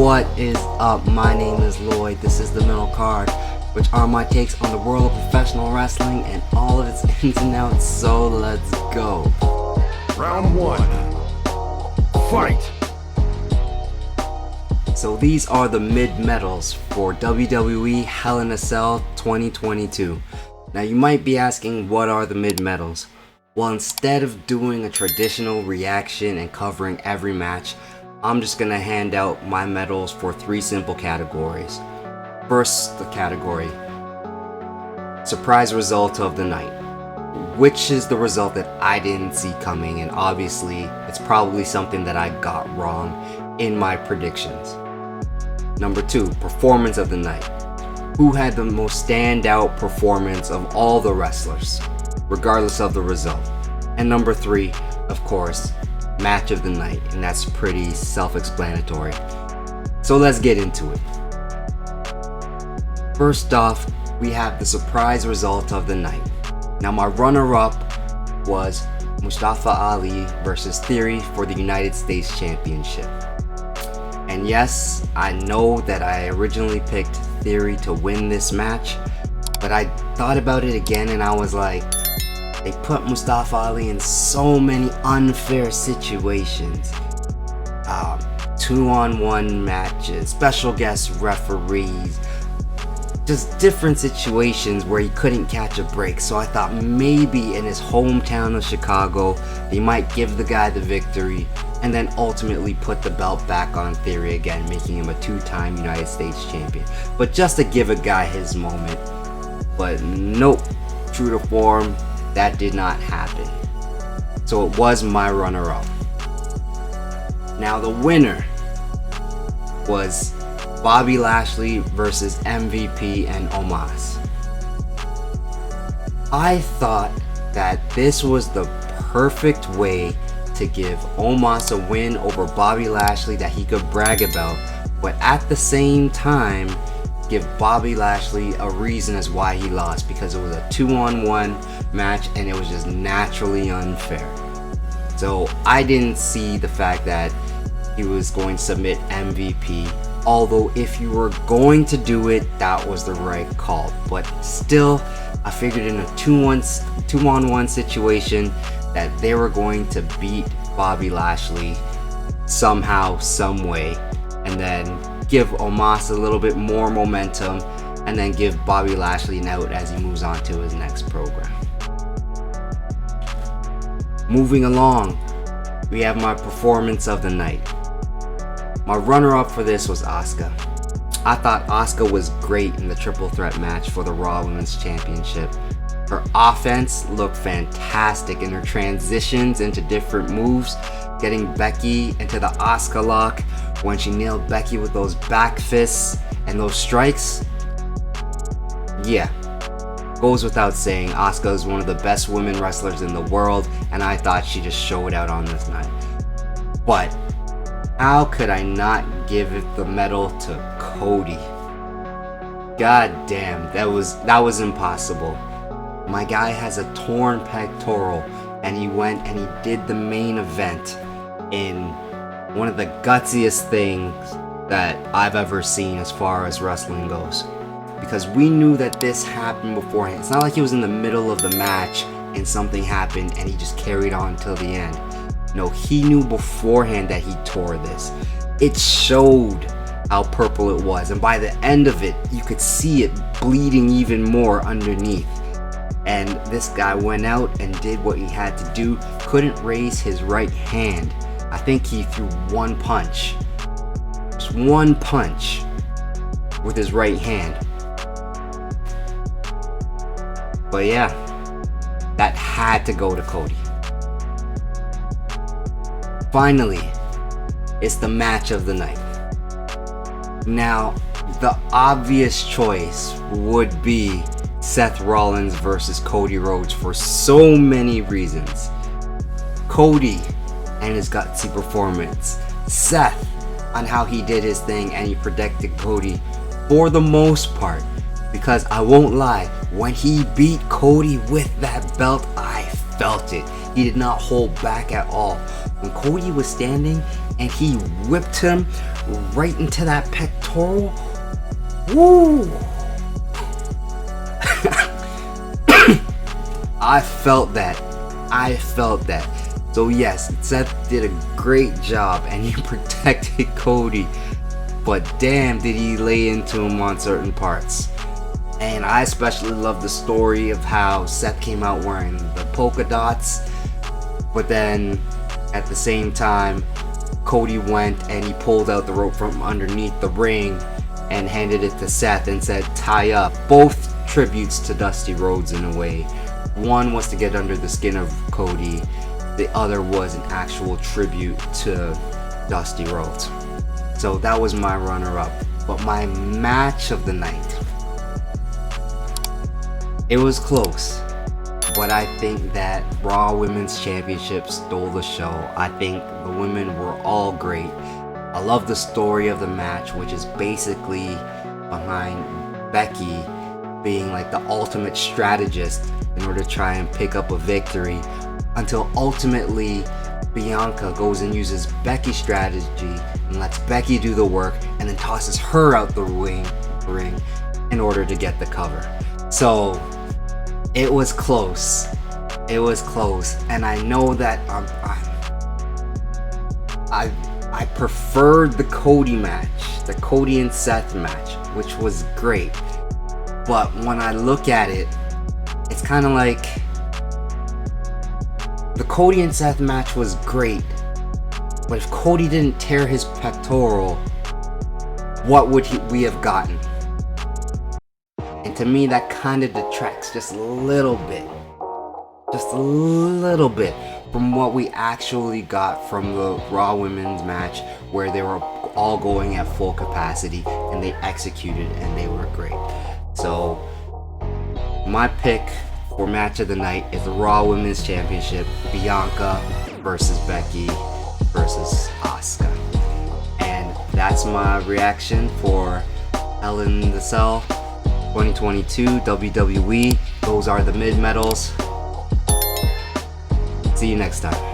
What is up? My name is Lloyd. This is the Middle Card, which are my takes on the world of professional wrestling and all of its ins and outs. So let's go. Round 1. Fight! So these are the mid-medals for WWE Hell in a Cell 2022. Now you might be asking, what are the mid-medals? Well, instead of doing a traditional reaction and covering every match, I'm just gonna hand out my medals for 3 simple categories. First, the category, surprise result of the night, which is the result that I didn't see coming, and obviously it's probably something that I got wrong in my predictions. Number 2, performance of the night. Who had the most standout performance of all the wrestlers, regardless of the result? And number 3, of course, match of the night, and that's pretty self-explanatory. So let's get into it. First off, we have the surprise result of the night. Now my runner-up was Mustafa Ali versus Theory for the United States Championship. And yes, I know that I originally picked Theory to win this match, but I thought about it again and I was like, they put Mustafa Ali in so many unfair situations. 2-on-1 matches, special guest referees, just different situations where he couldn't catch a break. So I thought maybe in his hometown of Chicago, they might give the guy the victory and then ultimately put the belt back on Theory again, making him a 2-time United States champion. But just to give a guy his moment. But nope, true to form, that did not happen. So it was my runner-up. Now the winner was Bobby Lashley versus MVP and Omos. I thought that this was the perfect way to give Omos a win over Bobby Lashley that he could brag about, but at the same time give Bobby Lashley a reason as why he lost, because it was a 2-on-1 match and it was just naturally unfair. So I didn't see the fact that he was going to submit MVP, although if you were going to do it, that was the right call. But still, I figured in a 2-on-1 situation that they were going to beat Bobby Lashley somehow, some way, and then give Omos a little bit more momentum, and then give Bobby Lashley an out as he moves on to his next program. Moving along, we have my performance of the night. My runner-up for this was Asuka. I thought Asuka was great in the triple threat match for the Raw Women's Championship. Her offense looked fantastic in her transitions into different moves, getting Becky into the Asuka lock when she nailed Becky with those back fists and those strikes. Yeah, goes without saying, Asuka is one of the best women wrestlers in the world, and I thought she just showed out on this night. But how could I not give it the medal to Cody? God damn, that was impossible. My guy has a torn pectoral, and he went and he did the main event in one of the gutsiest things that I've ever seen as far as wrestling goes. Because we knew that this happened beforehand. It's not like he was in the middle of the match and something happened and he just carried on till the end. No, he knew beforehand that he tore this. It showed how purple it was, and by the end of it, you could see it bleeding even more underneath. And this guy went out and did what he had to do. Couldn't raise his right hand. I think he threw one punch. Just one punch with his right hand. But yeah, that had to go to Cody. Finally, it's the match of the night. Now, the obvious choice would be Seth Rollins versus Cody Rhodes for so many reasons. Cody and his gutsy performance. Seth on how he did his thing and he protected Cody for the most part. Because I won't lie, when he beat Cody with that belt, I felt it. He did not hold back at all. When Cody was standing and he whipped him right into that pectoral. Woo! I felt that. So yes, Seth did a great job and he protected Cody, but damn did he lay into him on certain parts. And I especially love the story of how Seth came out wearing the polka dots, but then at the same time Cody went and he pulled out the rope from underneath the ring and handed it to Seth and said, tie up. Both tributes to Dusty Rhodes in a way. One was to get under the skin of Cody, the other was an actual tribute to Dusty Rhodes. So that was my runner-up. But my match of the night, it was close, but I think that Raw Women's Championship stole the show. I think the women were all great. I love the story of the match, which is basically behind Becky being like the ultimate strategist in order to try and pick up a victory, until ultimately Bianca goes and uses Becky's strategy and lets Becky do the work and then tosses her out the ring in order to get the cover. So it was close. And I know that I preferred the Cody match, the Cody and Seth match, which was great. But when I look at it, it's kind of like the Cody and Seth match was great, but if Cody didn't tear his pectoral, what would we have gotten? And to me, that kind of detracts just a little bit from what we actually got from the Raw Women's match, where they were all going at full capacity and they executed and they were great. So my pick for match of the night is the Raw Women's Championship, Bianca versus Becky versus Asuka. And that's my reaction for Hell in the Cell 2022 WWE. Those are the mid-medals. See you next time.